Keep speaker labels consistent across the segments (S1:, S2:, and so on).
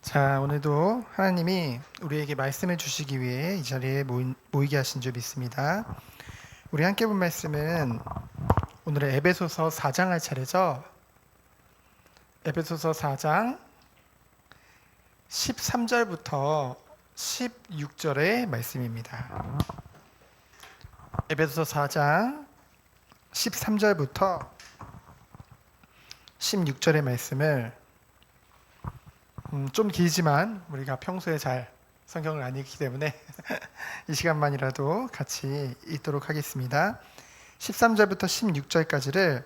S1: 자, 오늘도 하나님이 우리에게 말씀을 주시기 위해 이 자리에 모이게 하신 줄 믿습니다. 우리 함께 본 말씀은 오늘의 에베소서 4장 할 차례죠. 에베소서 4장 13절부터 16절의 말씀입니다. 에베소서 4장 13절부터 16절의 말씀을 좀 길지만 우리가 평소에 잘 성경을 안 읽기 때문에 이 시간만이라도 같이 읽도록 하겠습니다. 13절부터 16절까지를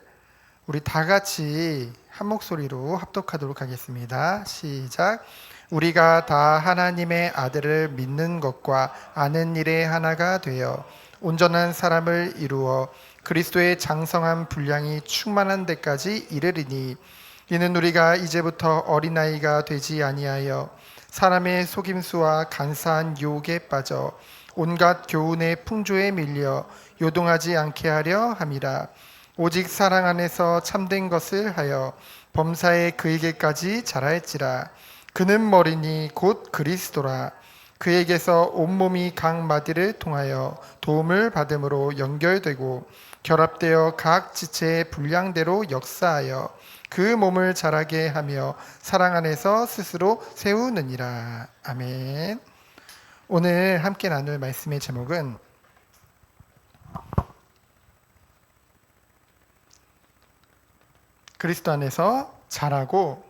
S1: 우리 다 같이 한 목소리로 합독하도록 하겠습니다. 시작. 우리가 다 하나님의 아들을 믿는 것과 아는 일에 하나가 되어 온전한 사람을 이루어 그리스도의 장성한 분량이 충만한 데까지 이르리니 이는 우리가 이제부터 어린아이가 되지 아니하여 사람의 속임수와 간사한 유혹에 빠져 온갖 교훈의 풍조에 밀려 요동하지 않게 하려 함이라. 오직 사랑 안에서 참된 것을 하여 범사에 그에게까지 자라할지라. 그는 머리니 곧 그리스도라. 그에게서 온몸이 각 마디를 통하여 도움을 받음으로 연결되고 결합되어 각 지체의 분량대로 역사하여 그 몸을 자라게 하며 사랑 안에서 스스로 세우느니라. 아멘. 오늘 함께 나눌 말씀의 제목은 그리스도 안에서 자라고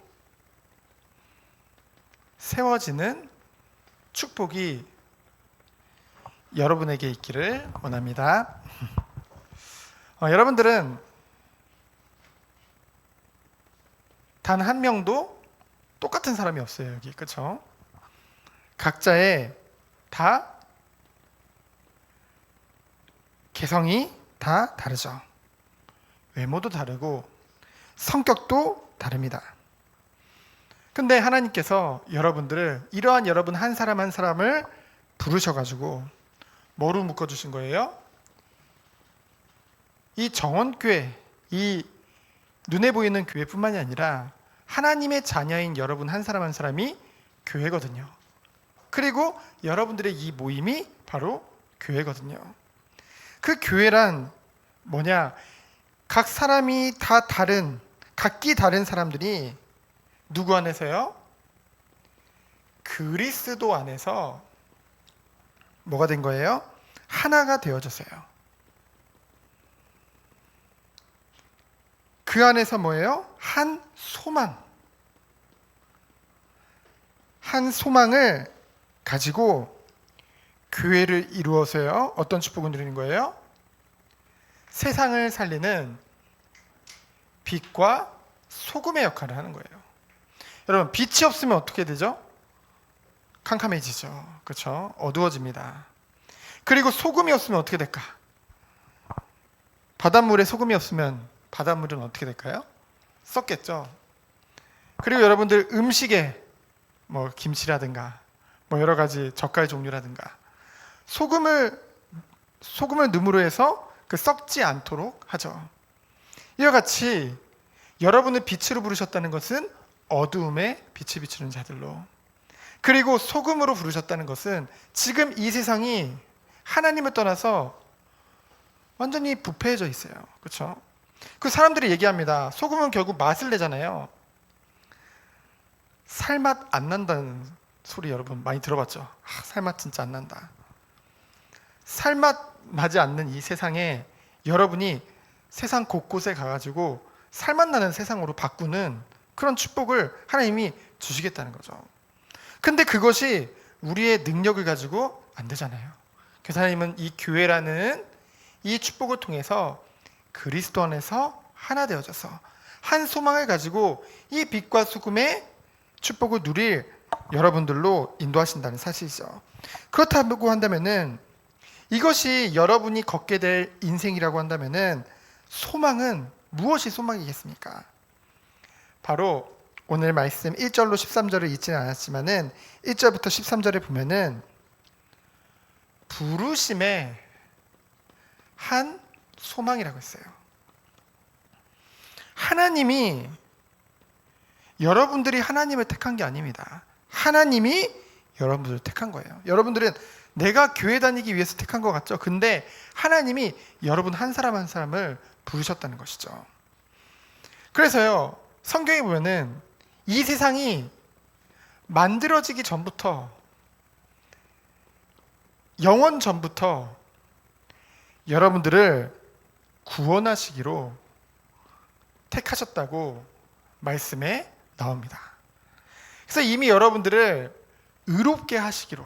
S1: 세워지는 축복이 여러분에게 있기를 원합니다. 여러분들은 단 한 명도 똑같은 사람이 없어요, 여기. 그렇죠? 각자의 다 개성이 다 다르죠. 외모도 다르고 성격도 다릅니다. 근데 하나님께서 여러분들을 이러한 여러분 한 사람 한 사람을 부르셔가지고 뭐로 묶어주신 거예요? 이 정원교회, 이 눈에 보이는 교회뿐만이 아니라 하나님의 자녀인 여러분 한 사람 한 사람이 교회거든요. 그리고 여러분들의 이 모임이 바로 교회거든요. 그 교회란 뭐냐? 각 사람이 다 다른, 각기 다른 사람들이 누구 안에서요? 그리스도 안에서 뭐가 된 거예요? 하나가 되어졌어요. 그 안에서 뭐예요? 한 소망. 한 소망을 가지고 교회를 이루어서요. 어떤 축복을 누리는 거예요? 세상을 살리는 빛과 소금의 역할을 하는 거예요. 여러분, 빛이 없으면 어떻게 되죠? 캄캄해지죠. 그렇죠? 어두워집니다. 그리고 소금이 없으면 어떻게 될까? 바닷물에 소금이 없으면 바닷물은 어떻게 될까요? 썩겠죠. 그리고 여러분들 음식에 뭐 김치라든가 뭐 여러 가지 젓갈 종류라든가 소금을 넣음으로 해서 그 썩지 않도록 하죠. 이와 같이 여러분을 빛으로 부르셨다는 것은 어두움에 빛을 비추는 자들로, 그리고 소금으로 부르셨다는 것은 지금 이 세상이 하나님을 떠나서 완전히 부패해져 있어요. 그렇죠? 그 사람들이 얘기합니다. 소금은 결국 맛을 내잖아요. 살맛 안 난다는 소리 여러분 많이 들어봤죠? 살맛 진짜 안 난다. 살맛 나지 않는 이 세상에 여러분이 세상 곳곳에 가가지고 살맛 나는 세상으로 바꾸는 그런 축복을 하나님이 주시겠다는 거죠. 근데 그것이 우리의 능력을 가지고 안 되잖아요. 그래서 하나님은 이 교회라는 이 축복을 통해서 그리스도 안에서 하나 되어져서 한 소망을 가지고 이 빛과 소금의 축복을 누릴 여러분들로 인도하신다는 사실이죠. 그렇다고 한다면은 이것이 여러분이 걷게 될 인생이라고 한다면은 소망은 무엇이 소망이겠습니까? 바로 오늘 말씀 1절로 13절을 읽지는 않았지만은 1절부터 13절에 보면은 부르심의 한 소망이라고 했어요. 하나님이 여러분들이 하나님을 택한 게 아닙니다. 하나님이 여러분들을 택한 거예요. 여러분들은 내가 교회 다니기 위해서 택한 것 같죠? 근데 하나님이 여러분 한 사람 한 사람을 부르셨다는 것이죠. 그래서요, 성경에 보면은 이 세상이 만들어지기 전부터, 영원 전부터 여러분들을 구원하시기로 택하셨다고 말씀에 나옵니다. 그래서 이미 여러분들을 의롭게 하시기로,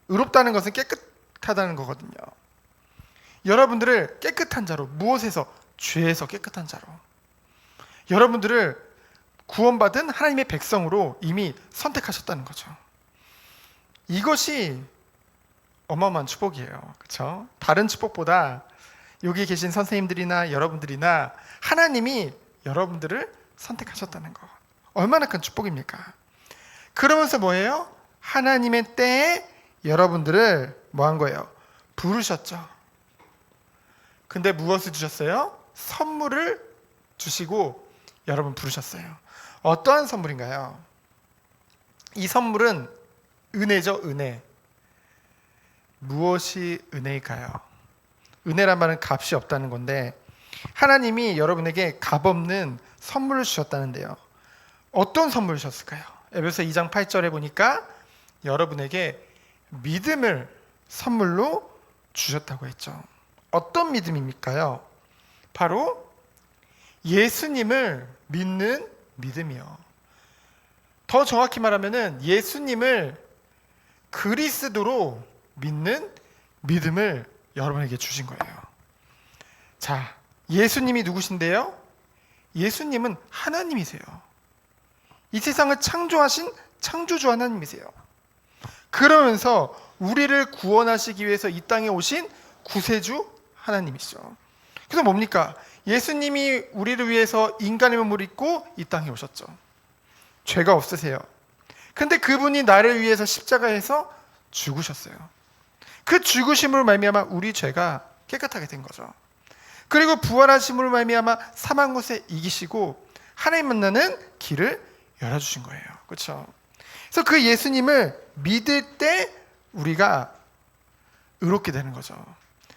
S1: 의롭다는 것은 깨끗하다는 거거든요. 여러분들을 깨끗한 자로, 무엇에서? 죄에서 깨끗한 자로, 여러분들을 구원받은 하나님의 백성으로 이미 선택하셨다는 거죠. 이것이 어마어마한 축복이에요. 그렇죠? 다른 축복보다 여기 계신 선생님들이나 여러분들이나 하나님이 여러분들을 선택하셨다는 거, 얼마나 큰 축복입니까? 그러면서 뭐예요? 하나님의 때에 여러분들을 뭐 한 거예요? 부르셨죠. 근데 무엇을 주셨어요? 선물을 주시고 여러분 부르셨어요. 어떠한 선물인가요? 이 선물은 은혜죠, 은혜. 무엇이 은혜일까요? 은혜란 말은 값이 없다는 건데 하나님이 여러분에게 값없는 선물을 주셨다는데요. 어떤 선물을 주셨을까요? 에베소 2장 8절에 보니까 여러분에게 믿음을 선물로 주셨다고 했죠. 어떤 믿음입니까요? 바로 예수님을 믿는 믿음이요. 더 정확히 말하면은 예수님을 그리스도로 믿는 믿음을 여러분에게 주신 거예요. 자, 예수님이 누구신데요? 예수님은 하나님이세요. 이 세상을 창조하신 창조주 하나님이세요. 그러면서 우리를 구원하시기 위해서 이 땅에 오신 구세주 하나님이시죠. 그래서 뭡니까? 예수님이 우리를 위해서 인간의 몸을 입고 이 땅에 오셨죠. 죄가 없으세요. 근데 그분이 나를 위해서 십자가에서 죽으셨어요. 그 죽으심으로 말미암아 우리 죄가 깨끗하게 된 거죠. 그리고 부활하심으로 말미암아 사망 곳에 이기시고 하나님 만나는 길을 열어주신 거예요. 그렇죠? 그래서 그 예수님을 믿을 때 우리가 의롭게 되는 거죠.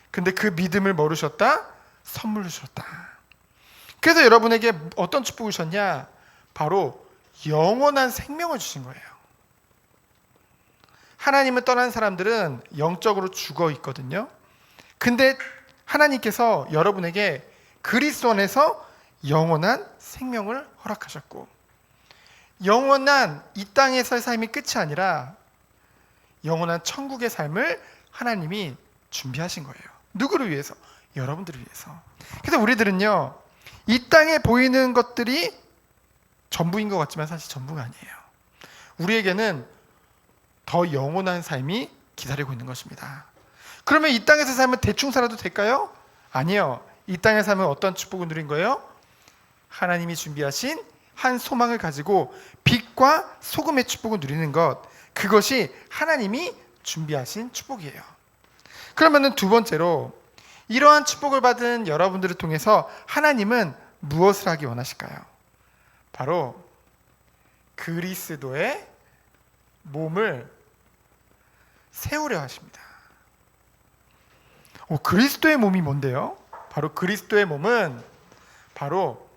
S1: 근데 그 믿음을 뭐로 주셨다? 선물로 주셨다. 그래서 여러분에게 어떤 축복을 주셨냐? 바로 영원한 생명을 주신 거예요. 하나님을 떠난 사람들은 영적으로 죽어 있거든요. 근데 하나님께서 여러분에게 그리스도 안에서 영원한 생명을 허락하셨고, 영원한 이 땅에서의 삶이 끝이 아니라 영원한 천국의 삶을 하나님이 준비하신 거예요. 누구를 위해서? 여러분들을 위해서. 그래서 우리들은요, 이 땅에 보이는 것들이 전부인 것 같지만 사실 전부가 아니에요. 우리에게는 더 영원한 삶이 기다리고 있는 것입니다. 그러면 이 땅에서 살면 대충 살아도 될까요? 아니요. 이 땅에 살면 어떤 축복을 누린 거예요? 하나님이 준비하신 한 소망을 가지고 빛과 소금의 축복을 누리는 것, 그것이 하나님이 준비하신 축복이에요. 그러면은 두 번째로, 이러한 축복을 받은 여러분들을 통해서 하나님은 무엇을 하기 원하실까요? 바로 그리스도의 몸을 세우려 하십니다. 그리스도의 몸이 뭔데요? 바로 그리스도의 몸은 바로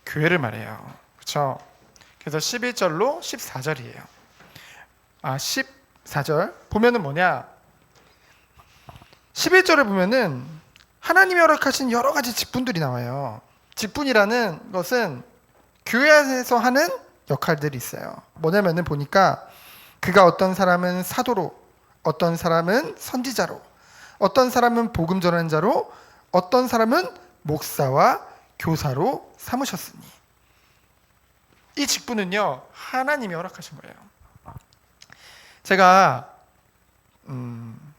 S1: 교회를 말해요. 그렇죠? 그래서 11절로 14절이에요. 14절 보면은 뭐냐? 11절을 보면은 하나님이 허락하신 여러 가지 직분들이 나와요. 직분이라는 것은 교회 안에서 하는 역할들이 있어요. 뭐냐면은 보니까 그가 어떤 사람은 사도로, 어떤 사람은 선지자로, 어떤 사람은 복음 전하는 자로, 어떤 사람은 목사와 교사로 삼으셨으니. 이 직분은요, 하나님이 허락하신 거예요. 제가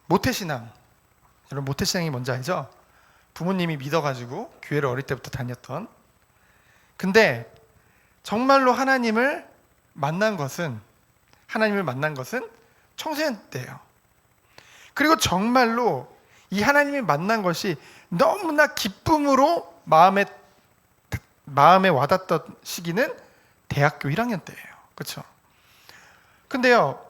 S1: 모태신앙, 여러분 모태신앙이 뭔지 알죠? 부모님이 믿어가지고 교회를 어릴 때부터 다녔던. 근데 정말로 하나님을 만난 것은 청소년 때예요. 그리고 정말로 이 하나님을 만난 것이 너무나 기쁨으로 마음에 와닿던 시기는 대학교 1학년 때예요. 그렇죠? 근데요,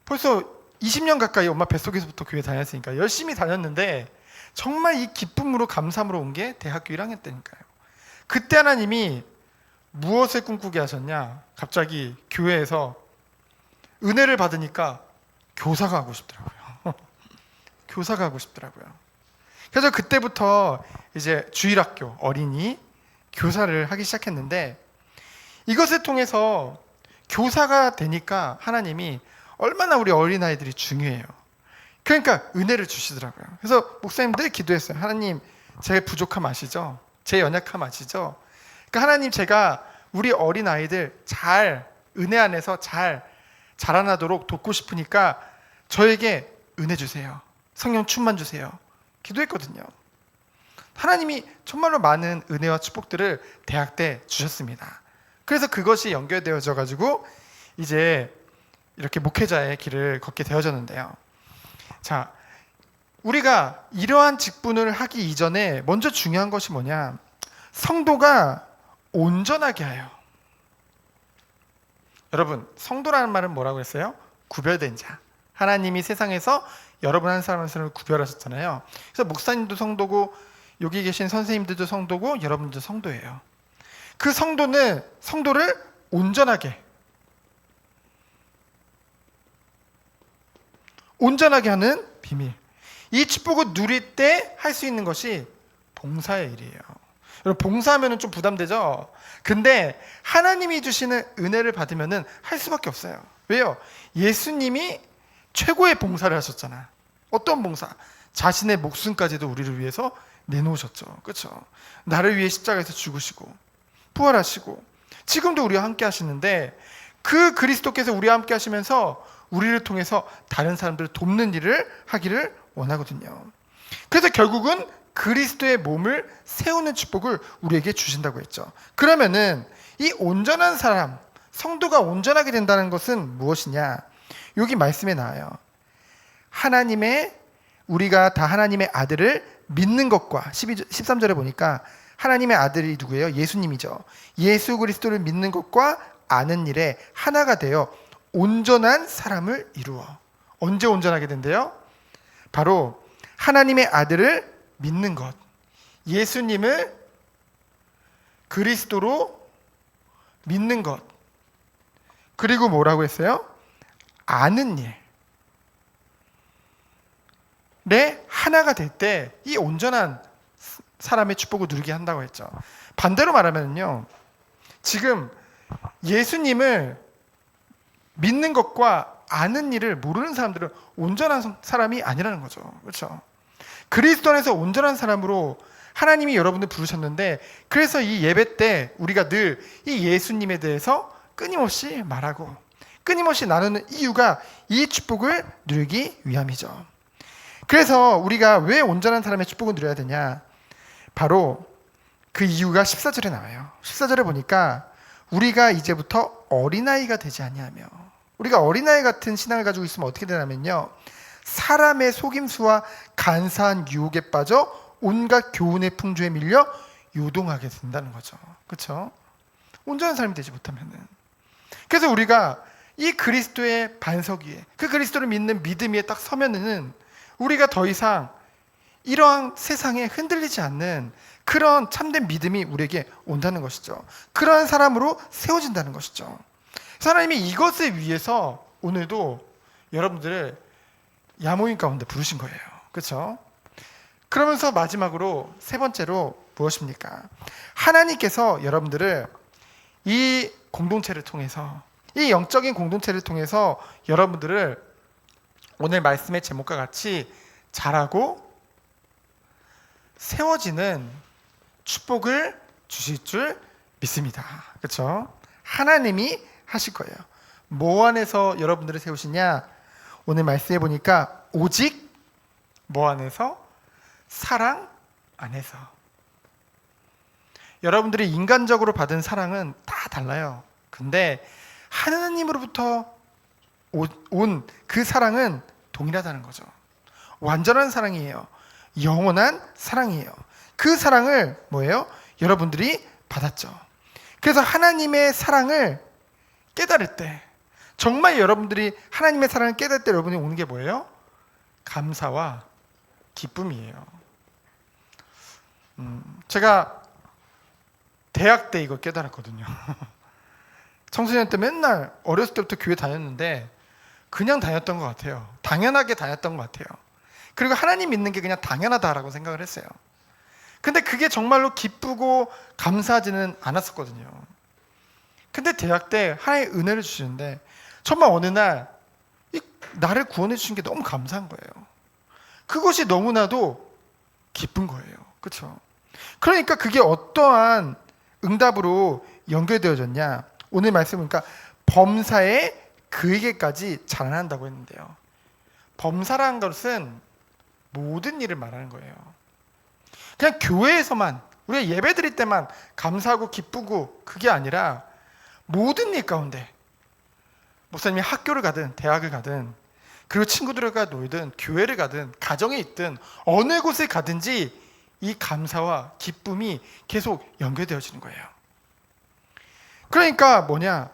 S1: 벌써 20년 가까이 엄마 뱃속에서부터 교회 다녔으니까 열심히 다녔는데 정말 이 기쁨으로 감사함으로 온 게 대학교 1학년 때니까요. 그때 하나님이 무엇을 꿈꾸게 하셨냐? 갑자기 교회에서 은혜를 받으니까 교사가 하고 싶더라고요. 교사가 하고 싶더라고요. 그래서 그때부터 이제 주일학교 어린이 교사를 하기 시작했는데, 이것을 통해서 교사가 되니까 하나님이 얼마나 우리 어린아이들이 중요해요. 그러니까 은혜를 주시더라고요. 그래서 목사님들 기도했어요. 하나님, 제 부족함 아시죠? 제 연약함 아시죠? 그러니까 하나님, 제가 우리 어린아이들 잘 은혜 안에서 잘 자라나도록 돕고 싶으니까 저에게 은혜 주세요. 성령 충만 주세요. 기도했거든요. 하나님이 정말로 많은 은혜와 축복들을 대학 때 주셨습니다. 그래서 그것이 연결되어져 가지고 이제 이렇게 목회자의 길을 걷게 되어졌는데요. 자, 우리가 이러한 직분을 하기 이전에 먼저 중요한 것이 뭐냐? 성도가 온전하게 하여. 여러분, 성도라는 말은 뭐라고 했어요? 구별된 자. 하나님이 세상에서 여러분 한 사람 한 사람을 구별하셨잖아요. 그래서 목사님도 성도고 여기 계신 선생님들도 성도고 여러분도 성도예요. 그 성도는 성도를 온전하게 하는 비밀. 이 축복을 누릴 때 할 수 있는 것이 봉사의 일이에요. 여러분, 봉사하면 좀 부담되죠? 근데 하나님이 주시는 은혜를 받으면 할 수밖에 없어요. 왜요? 예수님이 최고의 봉사를 하셨잖아. 어떤 봉사? 자신의 목숨까지도 우리를 위해서 내놓으셨죠. 그렇죠? 나를 위해 십자가에서 죽으시고 부활하시고 지금도 우리와 함께 하시는데, 그 그리스도께서 우리와 함께 하시면서 우리를 통해서 다른 사람들을 돕는 일을 하기를 원하거든요. 그래서 결국은 그리스도의 몸을 세우는 축복을 우리에게 주신다고 했죠. 그러면은 이 온전한 사람, 성도가 온전하게 된다는 것은 무엇이냐? 여기 말씀에 나와요. 우리가 다 하나님의 아들을 믿는 것과 13절에 보니까 하나님의 아들이 누구예요? 예수님이죠. 예수 그리스도를 믿는 것과 아는 일에 하나가 되어 온전한 사람을 이루어. 언제 온전하게 된대요? 바로 하나님의 아들을 믿는 것, 예수님을 그리스도로 믿는 것, 그리고 뭐라고 했어요? 아는 일에 하나가 될 때 이 온전한 사람의 축복을 누리게 한다고 했죠. 반대로 말하면요, 지금 예수님을 믿는 것과 아는 일을 모르는 사람들은 온전한 사람이 아니라는 거죠. 그렇죠? 그리스도 안에서 온전한 사람으로 하나님이 여러분들 부르셨는데, 그래서 이 예배 때 우리가 늘 이 예수님에 대해서 끊임없이 말하고 끊임없이 나누는 이유가 이 축복을 누리기 위함이죠. 그래서 우리가 왜 온전한 사람의 축복을 누려야 되냐? 바로 그 이유가 14절에 나와요. 14절에 보니까 우리가 이제부터 어린아이가 되지 아니하며, 우리가 어린아이 같은 신앙을 가지고 있으면 어떻게 되냐면요, 사람의 속임수와 간사한 유혹에 빠져 온갖 교훈의 풍조에 밀려 요동하게 된다는 거죠. 그렇죠? 온전한 사람이 되지 못하면은. 그래서 우리가 이 그리스도의 반석 위에, 그 그리스도를 믿는 믿음 위에 딱 서면은 우리가 더 이상 이러한 세상에 흔들리지 않는 그런 참된 믿음이 우리에게 온다는 것이죠. 그러한 사람으로 세워진다는 것이죠. 하나님이 이것을 위해서 오늘도 여러분들을 야모임 가운데 부르신 거예요. 그렇죠? 그러면서 마지막으로 세 번째로 무엇입니까? 하나님께서 여러분들을 이 공동체를 통해서, 이 영적인 공동체를 통해서 여러분들을 오늘 말씀의 제목과 같이 자라고 세워지는 축복을 주실 줄 믿습니다. 그렇죠? 하나님이 하실 거예요. 뭐 안에서 여러분들을 세우시냐? 오늘 말씀해 보니까 오직 뭐 안에서? 사랑 안에서. 여러분들이 인간적으로 받은 사랑은 다 달라요. 근데 하나님으로부터 온 그 사랑은 동일하다는 거죠. 완전한 사랑이에요. 영원한 사랑이에요. 그 사랑을 뭐예요? 여러분들이 받았죠. 그래서 하나님의 사랑을 깨달을 때, 정말 여러분들이 하나님의 사랑을 깨달을 때 여러분이 오는 게 뭐예요? 감사와 기쁨이에요. 제가 대학 때 이거 깨달았거든요. 청소년 때 맨날 어렸을 때부터 교회 다녔는데 그냥 다녔던 것 같아요. 당연하게 다녔던 것 같아요. 그리고 하나님 믿는 게 그냥 당연하다라고 생각을 했어요. 근데 그게 정말로 기쁘고 감사하지는 않았었거든요. 근데 대학 때 하나님의 은혜를 주시는데 정말 어느 날 나를 구원해 주신 게 너무 감사한 거예요. 그것이 너무나도 기쁜 거예요. 그렇죠? 그러니까 그게 어떠한 응답으로 연결되어졌냐? 오늘 말씀 보니까 범사에 그에게까지 자라난다고 했는데요. 범사라는 것은 모든 일을 말하는 거예요. 그냥 교회에서만 우리가 예배 드릴 때만 감사하고 기쁘고 그게 아니라 모든 일 가운데 목사님이 학교를 가든 대학을 가든 그리고 친구들과 놀든 교회를 가든 가정에 있든 어느 곳에 가든지 이 감사와 기쁨이 계속 연결되어지는 거예요. 그러니까 뭐냐?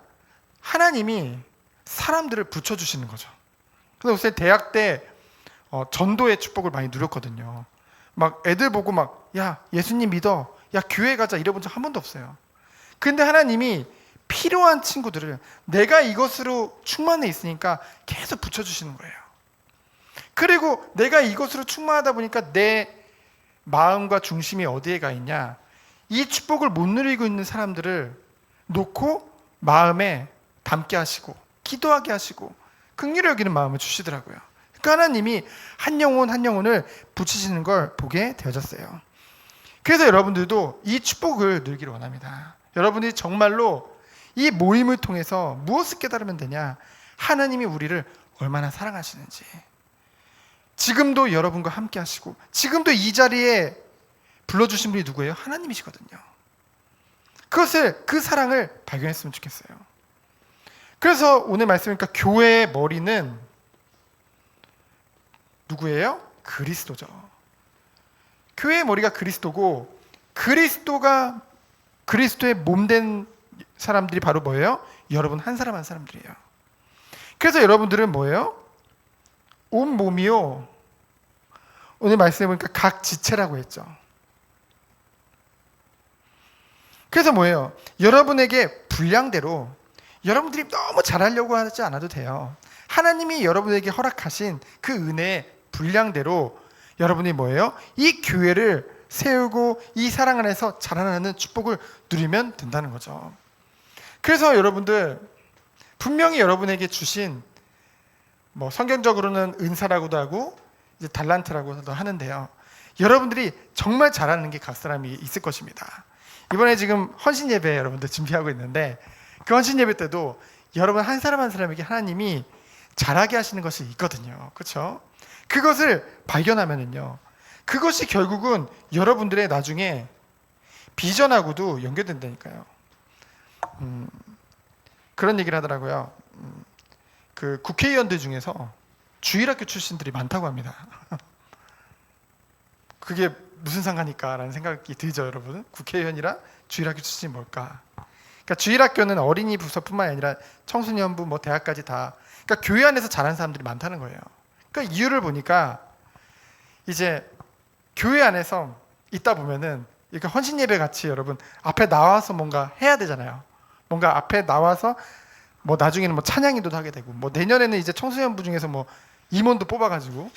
S1: 하나님이 사람들을 붙여주시는 거죠. 그래서 요새 대학 때 전도의 축복을 많이 누렸거든요. 막 애들 보고 막 야 예수님 믿어, 야 교회 가자 이래본 적 한 번도 없어요. 근데 하나님이 필요한 친구들을 내가 이것으로 충만해 있으니까 계속 붙여주시는 거예요. 그리고 내가 이것으로 충만하다 보니까 내 마음과 중심이 어디에 가 있냐? 이 축복을 못 누리고 있는 사람들을 놓고 마음에 담게 하시고 기도하게 하시고 긍휼히 여기는 마음을 주시더라고요. 그러니까 하나님이 한 영혼 한 영혼을 붙이시는 걸 보게 되어졌어요. 그래서 여러분들도 이 축복을 누리기를 원합니다. 여러분들이 정말로 이 모임을 통해서 무엇을 깨달으면 되냐? 하나님이 우리를 얼마나 사랑하시는지, 지금도 여러분과 함께 하시고 지금도 이 자리에 불러주신 분이 누구예요? 하나님이시거든요. 그 사랑을 발견했으면 좋겠어요. 그래서 오늘 말씀이니까 교회의 머리는 누구예요? 그리스도죠. 교회의 머리가 그리스도고 그리스도가 그리스도의 몸된 사람들이 바로 뭐예요? 여러분 한 사람 한 사람들이에요. 그래서 여러분들은 뭐예요? 온 몸이요. 오늘 말씀해 보니까 각 지체라고 했죠. 그래서 뭐예요? 여러분에게 분량대로 여러분들이 너무 잘하려고 하지 않아도 돼요. 하나님이 여러분에게 허락하신 그 은혜의 분량대로 여러분이 뭐예요? 이 교회를 세우고 이 사랑 안에서 자라나는 축복을 누리면 된다는 거죠. 그래서 여러분들 분명히 여러분에게 주신 뭐 성경적으로는 은사라고도 하고 이제 달란트라고도 하는데요. 여러분들이 정말 잘하는 게 각 사람이 있을 것입니다. 이번에 지금 헌신 예배 여러분들 준비하고 있는데 그 헌신 예배 때도 여러분 한 사람 한 사람에게 하나님이 잘하게 하시는 것이 있거든요. 그렇죠? 그것을 발견하면은요. 그것이 결국은 여러분들의 나중에 비전하고도 연결된다니까요. 그런 얘기를 하더라고요. 그 국회의원들 중에서 주일학교 출신들이 많다고 합니다. 그게 무슨 상관일까라는 생각이 들죠, 여러분? 국회의원이라 주일학교 출신이 뭘까? 그러니까 주일학교는 어린이 부서뿐만 아니라 청소년부, 뭐 대학까지 다. 그러니까 교회 안에서 자란 사람들이 많다는 거예요. 그러니까 이유를 보니까 이제 교회 안에서 있다 보면은 이렇게 헌신 예배 같이 여러분 앞에 나와서 뭔가 해야 되잖아요. 뭔가 앞에 나와서 뭐 나중에는 뭐 찬양인도도 하게 되고 뭐 내년에는 이제 청소년부 중에서 뭐 임원도 뽑아가지고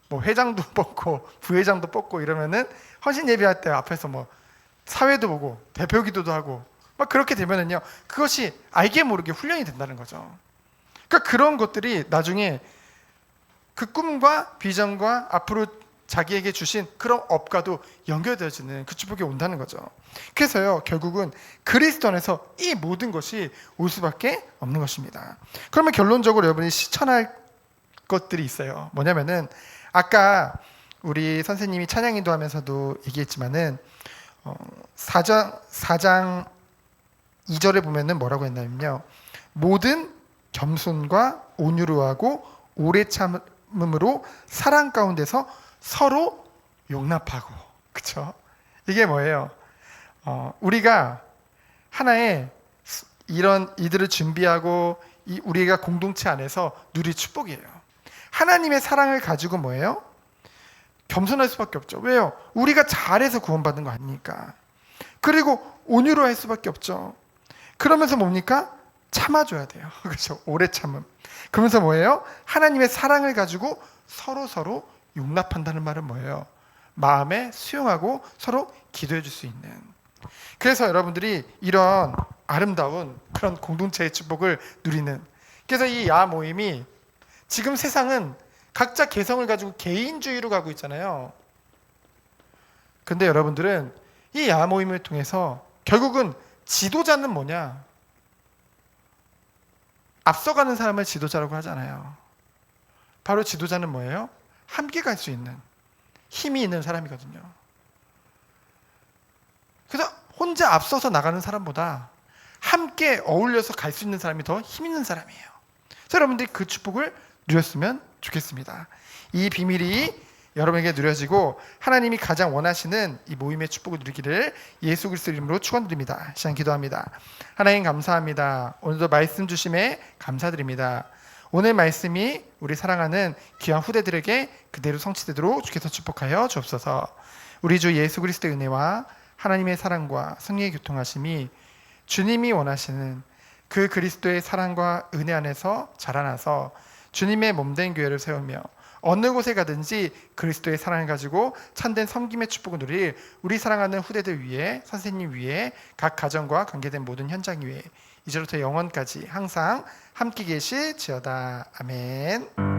S1: 뭐 회장도 뽑고 부회장도 뽑고 이러면은 헌신 예배할 때 앞에서 뭐 사회도 보고 대표 기도도 하고 막 그렇게 되면은요 그것이 알게 모르게 훈련이 된다는 거죠. 그러니까 그런 것들이 나중에 그 꿈과 비전과 앞으로 자기에게 주신 그런 업과도 연결되어지는 그 축복이 온다는 거죠. 그래서요 결국은 그리스도 안에서 이 모든 것이 올 수밖에 없는 것입니다. 그러면 결론적으로 여러분이 실천할 것들이 있어요. 뭐냐면은 아까 우리 선생님이 찬양 인도하면서도 얘기했지만은 4장 2절에 보면은 뭐라고 했냐면요. 모든 겸손과 온유로 하고 오래 참음으로 사랑 가운데서 서로 용납하고. 그렇죠? 이게 뭐예요? 우리가 하나의 이런 이들을 준비하고 우리가 공동체 안에서 누릴 축복이에요. 하나님의 사랑을 가지고 뭐예요? 겸손할 수밖에 없죠. 왜요? 우리가 잘해서 구원받은 거 아니니까. 그리고 온유로 할 수밖에 없죠. 그러면서 뭡니까? 참아줘야 돼요. 그렇죠? 오래 참음. 그러면서 뭐예요? 하나님의 사랑을 가지고 서로 용납한다는 말은 뭐예요? 마음에 수용하고 서로 기도해 줄 수 있는. 그래서 여러분들이 이런 아름다운 그런 공동체의 축복을 누리는. 그래서 이 야 모임이 지금 세상은 각자 개성을 가지고 개인주의로 가고 있잖아요. 근데 여러분들은 이 야 모임을 통해서 결국은 지도자는 뭐냐? 앞서가는 사람을 지도자라고 하잖아요. 바로 지도자는 뭐예요? 함께 갈 수 있는, 힘이 있는 사람이거든요. 그래서 혼자 앞서서 나가는 사람보다 함께 어울려서 갈 수 있는 사람이 더 힘 있는 사람이에요. 그래서 여러분들이 그 축복을 누렸으면 좋겠습니다. 이 비밀이 여러분에게 누려지고 하나님이 가장 원하시는 이 모임의 축복을 누리기를 예수 그리스도 이름으로 축원드립니다. 시간 기도합니다. 하나님 감사합니다. 오늘도 말씀 주심에 감사드립니다. 오늘 말씀이 우리 사랑하는 귀한 후대들에게 그대로 성취되도록 주께서 축복하여 주옵소서. 우리 주 예수 그리스도의 은혜와 하나님의 사랑과 성령의 교통하심이 주님이 원하시는 그 그리스도의 사랑과 은혜 안에서 자라나서 주님의 몸된 교회를 세우며 어느 곳에 가든지 그리스도의 사랑을 가지고 참된 섬김의 축복을 누릴 우리 사랑하는 후대들 위에, 선생님 위에, 각 가정과 관계된 모든 현장 위에 이제부터 영원까지 항상 함께 계실지어다. 아멘.